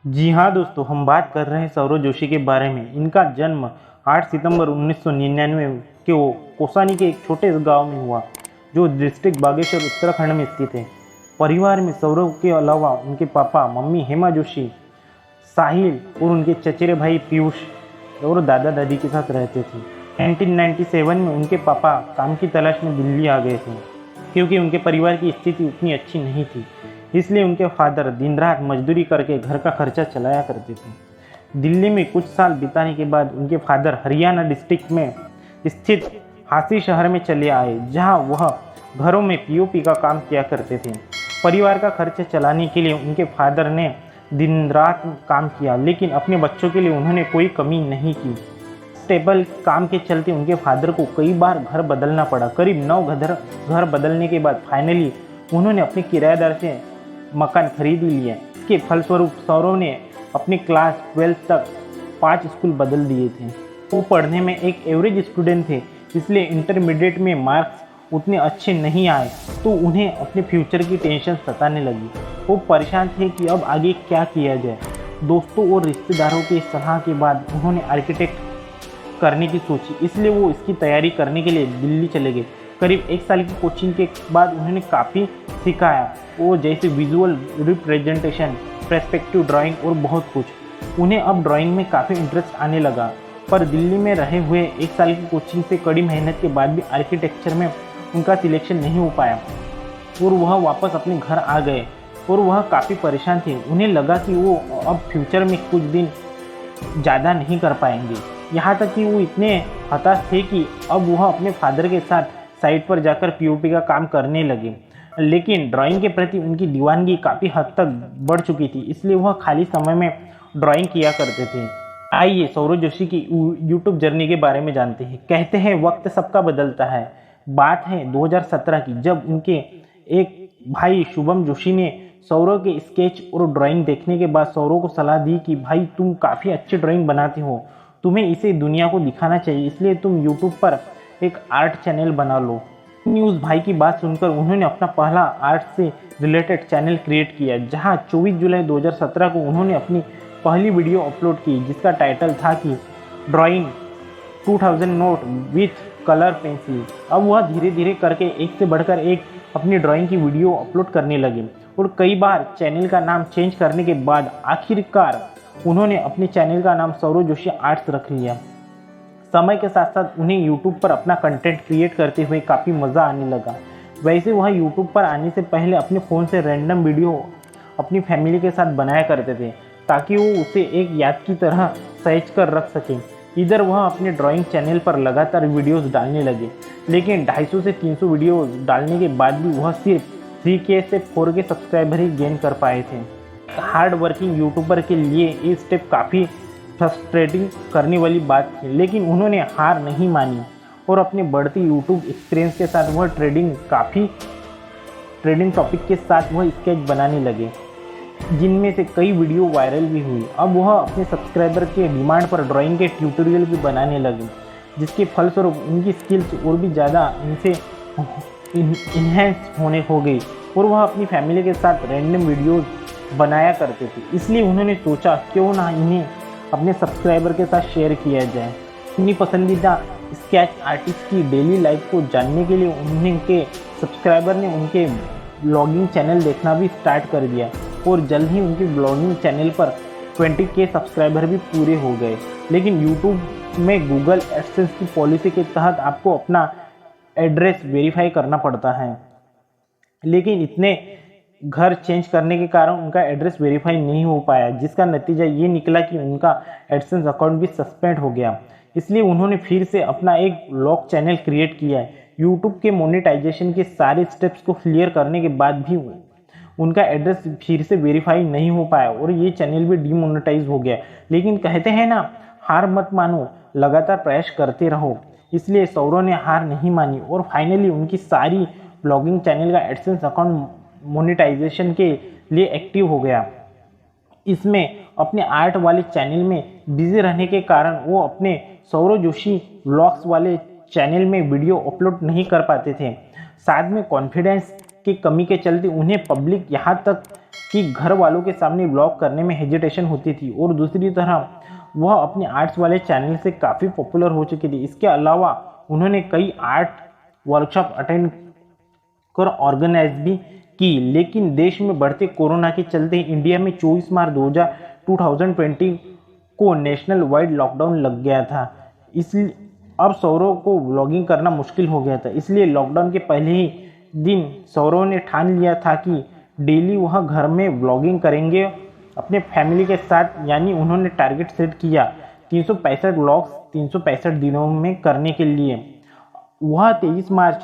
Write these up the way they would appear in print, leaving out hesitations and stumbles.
जी हाँ दोस्तों, हम बात कर रहे हैं सौरव जोशी के बारे में। इनका जन्म 8 सितंबर 1999 के कोसानी के एक छोटे गांव में हुआ, जो डिस्ट्रिक्ट बागेश्वर उत्तराखंड में स्थित है। परिवार में सौरव के अलावा उनके पापा मम्मी हेमा जोशी, साहिल और उनके चचेरे भाई पीयूष और दादा दादी के साथ रहते थे। 1997 में उनके पापा काम की तलाश में दिल्ली आ गए थे, क्योंकि उनके परिवार की स्थिति उतनी अच्छी नहीं थी। इसलिए उनके फादर दिन रात मजदूरी करके घर का खर्चा चलाया करते थे। दिल्ली में कुछ साल बिताने के बाद उनके फादर हरियाणा डिस्ट्रिक्ट में स्थित हांसी शहर में चले आए, जहां वह घरों में पीओपी का काम किया करते थे। परिवार का खर्चा चलाने के लिए उनके फादर ने दिन रात काम किया, लेकिन अपने बच्चों के लिए उन्होंने कोई कमी नहीं की। स्टेबल काम के चलते उनके फादर को कई बार घर बदलना पड़ा। करीब 9 घर बदलने के बाद फाइनली उन्होंने अपने किराएदार से मकान खरीद लिया। इसके फलस्वरूप सौरव ने अपनी क्लास 12 तक 5 स्कूल बदल दिए थे। वो पढ़ने में एक एवरेज स्टूडेंट थे, इसलिए इंटरमीडिएट में मार्क्स उतने अच्छे नहीं आए, तो उन्हें अपने फ्यूचर की टेंशन सताने लगी। वो परेशान थे कि अब आगे क्या किया जाए। दोस्तों और रिश्तेदारों की सलाह के बाद उन्होंने आर्किटेक्ट करने की सोची, इसलिए वो इसकी तैयारी करने के लिए दिल्ली चले गए। करीब 1 साल की कोचिंग के बाद उन्होंने काफ़ी सिखाया, वो जैसे विजुअल रिप्रेजेंटेशन, पर्सपेक्टिव ड्राइंग और बहुत कुछ। उन्हें अब ड्राइंग में काफ़ी इंटरेस्ट आने लगा। पर दिल्ली में रहे हुए 1 साल की कोचिंग से कड़ी मेहनत के बाद भी आर्किटेक्चर में उनका सिलेक्शन नहीं हो पाया और वह वापस अपने घर आ गए और वह काफ़ी परेशान थे। उन्हें लगा कि वो अब फ्यूचर में कुछ दिन ज़्यादा नहीं कर पाएंगे। यहाँ तक कि वो इतने हताश थे कि अब वह अपने फादर के साथ साइट पर जाकर पीओपी का काम करने लगे। लेकिन ड्राइंग के प्रति उनकी दीवानगी काफ़ी हद तक बढ़ चुकी थी, इसलिए वह खाली समय में ड्राइंग किया करते थे। आइए सौरव जोशी की यूट्यूब जर्नी के बारे में जानते हैं। कहते हैं वक्त सबका बदलता है। बात है 2017 की, जब उनके एक भाई शुभम जोशी ने सौरव के स्केच और ड्राइंग देखने के बाद सौरव को सलाह दी कि भाई तुम काफ़ी अच्छी ड्राइंग बनाते हो, तुम्हें इसे दुनिया को दिखाना चाहिए, इसलिए तुम यूट्यूब पर एक आर्ट चैनल बना लो। न्यूज़ भाई की बात सुनकर उन्होंने अपना पहला आर्ट से रिलेटेड चैनल क्रिएट किया, जहां 24 जुलाई 2017 को उन्होंने अपनी पहली वीडियो अपलोड की, जिसका टाइटल था कि drawing 2000 note with colour pencil. अब वह धीरे धीरे करके एक से बढ़कर एक अपनी ड्राइंग की वीडियो अपलोड करने लगे और कई बार चैनल का नाम चेंज करने के बाद आखिरकार उन्होंने अपने चैनल का नाम सौरव जोशी आर्ट्स रख लिया। समय के साथ साथ उन्हें यूट्यूब पर अपना कंटेंट क्रिएट करते हुए काफ़ी मज़ा आने लगा। वैसे वह यूट्यूब पर आने से पहले अपने फ़ोन से रैंडम वीडियो अपनी फैमिली के साथ बनाया करते थे, ताकि वो उसे एक याद की तरह सहेज कर रख सकें। इधर वह अपने ड्राइंग चैनल पर लगातार वीडियोस डालने लगे, लेकिन 250 से 300 वीडियोस डालने के बाद भी वह सिर्फ 3K से 4K सब्सक्राइबर ही गेन कर पाए थे। हार्ड वर्किंग यूट्यूबर के लिए ये स्टेप काफ़ी फ्रस्ट्रेटिंग करने वाली बात थी, लेकिन उन्होंने हार नहीं मानी और अपने बढ़ती यूट्यूब एक्सपीरियंस के साथ वह ट्रेडिंग टॉपिक के साथ वह स्केच बनाने लगे, जिनमें से कई वीडियो वायरल भी हुई। अब वह अपने सब्सक्राइबर के डिमांड पर ड्राइंग के ट्यूटोरियल भी बनाने लगे, जिसके फलस्वरूप उनकी स्किल्स और भी ज़्यादा इनसे इन्हेंस होने हो गई और वह अपनी फैमिली के साथ रैंडम वीडियोस बनाया करते थे। इसलिए उन्होंने सोचा क्यों ना इन्हें अपने सब्सक्राइबर के साथ शेयर किया जाए। अपनी पसंदीदा स्केच आर्टिस्ट की डेली लाइफ को जानने के लिए उनके सब्सक्राइबर ने उनके ब्लॉगिंग चैनल देखना भी स्टार्ट कर दिया और जल्द ही उनके ब्लॉगिंग चैनल पर 20K सब्सक्राइबर भी पूरे हो गए। लेकिन यूट्यूब में गूगल एडसेंस की पॉलिसी के तहत आपको अपना एड्रेस वेरीफाई करना पड़ता है, लेकिन इतने घर चेंज करने के कारण उनका एड्रेस वेरीफाई नहीं हो पाया, जिसका नतीजा ये निकला कि उनका एडसेंस अकाउंट भी सस्पेंड हो गया। इसलिए उन्होंने फिर से अपना एक ब्लॉग चैनल क्रिएट किया। यूट्यूब के मोनेटाइजेशन के सारे स्टेप्स को क्लियर करने के बाद भी उनका एड्रेस फिर से वेरीफाई नहीं हो पाया और ये चैनल भी डीमोनेटाइज हो गया। लेकिन कहते हैं ना, हार मत मानो, लगातार प्रयास करते रहो। इसलिए सौरव ने हार नहीं मानी और फाइनली उनकी सारी ब्लॉगिंग चैनल का एडसेंस अकाउंट मोनेटाइजेशन के लिए एक्टिव हो गया। इसमें अपने आर्ट वाले चैनल में बिजी रहने के कारण वो अपने सौरव जोशी व्लॉग्स वाले चैनल में वीडियो अपलोड नहीं कर पाते थे। साथ में कॉन्फिडेंस की कमी के चलते उन्हें पब्लिक यहाँ तक कि घर वालों के सामने ब्लॉग करने में हेजिटेशन होती थी और दूसरी तरफ वह अपने आर्ट्स वाले चैनल से काफ़ी पॉपुलर हो चुकी थी। इसके अलावा उन्होंने कई आर्ट वर्कशॉप अटेंड कर ऑर्गेनाइज भी की, लेकिन देश में बढ़ते कोरोना के चलते इंडिया में 24 मार्च 2020 को नेशनल वाइड लॉकडाउन लग गया था। इसलिए अब सौरव को व्लॉगिंग करना मुश्किल हो गया था। इसलिए लॉकडाउन के पहले ही दिन सौरव ने ठान लिया था कि डेली वह घर में व्लॉगिंग करेंगे अपने फैमिली के साथ। यानी उन्होंने टारगेट सेट किया 365 व्लॉग्स 365 दिनों में करने के लिए। वह 23 मार्च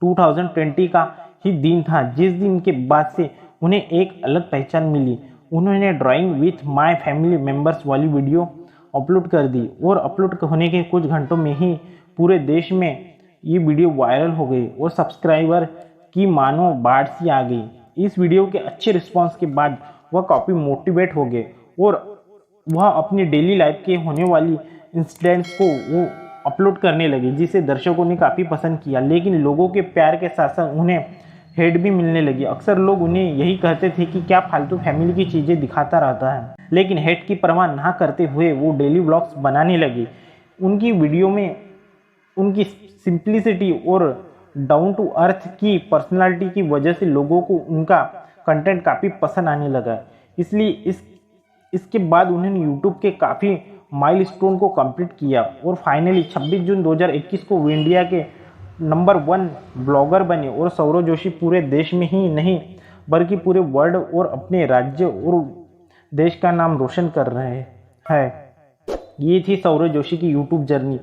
2020 का ही दिन था जिस दिन के बाद से उन्हें एक अलग पहचान मिली। उन्होंने drawing with my family members वाली वीडियो अपलोड कर दी और अपलोड होने के कुछ घंटों में ही पूरे देश में ये वीडियो वायरल हो गई और सब्सक्राइबर की मानो बाढ़ सी आ गई। इस वीडियो के अच्छे रिस्पांस के बाद वह काफ़ी मोटिवेट हो गए और वह अपनी डेली लाइफ के होने वाली इंसिडेंट्स को वो अपलोड करने लगे, जिसे दर्शकों ने काफ़ी पसंद किया। लेकिन लोगों के प्यार के साथ साथ उन्हें हेट भी मिलने लगी। अक्सर लोग उन्हें यही कहते थे कि क्या फालतू फैमिली की चीज़ें दिखाता रहता है, लेकिन हेट की परवाह ना करते हुए वो डेली व्लॉग्स बनाने लगे। उनकी वीडियो में उनकी सिंप्लिसिटी और डाउन टू अर्थ की पर्सनालिटी की वजह से लोगों को उनका कंटेंट काफ़ी पसंद आने लगा। इसलिए इसके बाद उन्होंने यूट्यूब के काफ़ी माइलस्टोन को कंप्लीट किया और फाइनली 26 जून 2021 को वो इंडिया के नंबर 1 ब्लॉगर बने। और सौरव जोशी पूरे देश में ही नहीं बल्कि पूरे वर्ल्ड और अपने राज्य और देश का नाम रोशन कर रहे हैं। ये थी सौरव जोशी की यूट्यूब जर्नी।